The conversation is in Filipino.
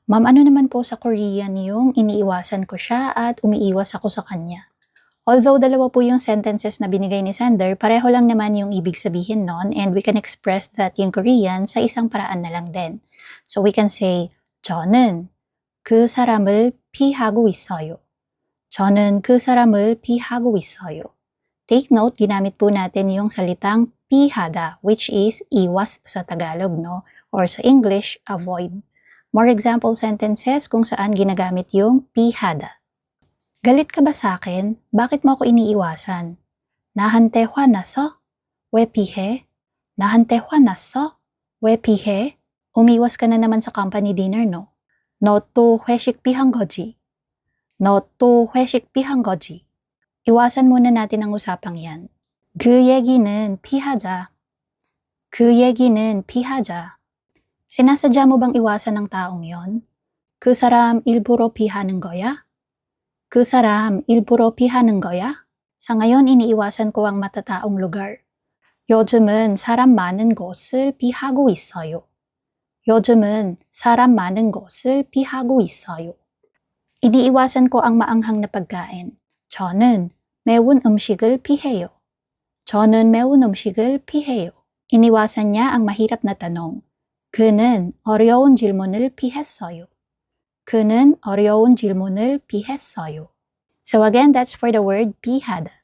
Ma'am, ano naman po sa Korean yung iniiwasan ko siya at umiiwas ako sa kanya? Although dalawa po yung sentences na binigay ni sender, pareho lang naman yung ibig sabihin nun and we can express that in Korean sa isang paraan na lang din. So we can say, 저는 그 사람을 피하고 있어요. 저는 그 사람을 피하고 있어요. Take note, ginamit po natin yung salitang pihada, which is iwas sa Tagalog, no? Or sa English, avoid. More example sentences kung saan ginagamit yung pihada. Galit ka ba sa akin? Bakit mo ako iniiwasan? 나한테 화났어? 왜 피해? 나한테 화났어? 왜 피해? Umiwas ka na naman sa company dinner, no? 너 또 회식 피한 거지? 너 또 회식 피한 거지? Iwasan muna natin ang usapang yan. 그 얘기는 피하자. 그 얘기는 피하자. Sinasadya mo bang iwasan ng taong yon? 그 사람 일부러 피하는 거야? 그 사람 일부러 피하는 거야? Sa ngayon, iniiwasan ko ang matataong lugar. 요즘은 사람 많은 곳을 피하고 있어요. 요즘은 사람 많은 곳을 피하고 있어요. Iniiwasan ko ang maanghang na pagkain. 저는 매운 음식을 피해요. 저는 매운 음식을 피해요. Iniwasan niya ang mahirap na tanong. 그는 어려운 질문을 피했어요. 그는 어려운 질문을 피했어요. So again, that's for the word pihada.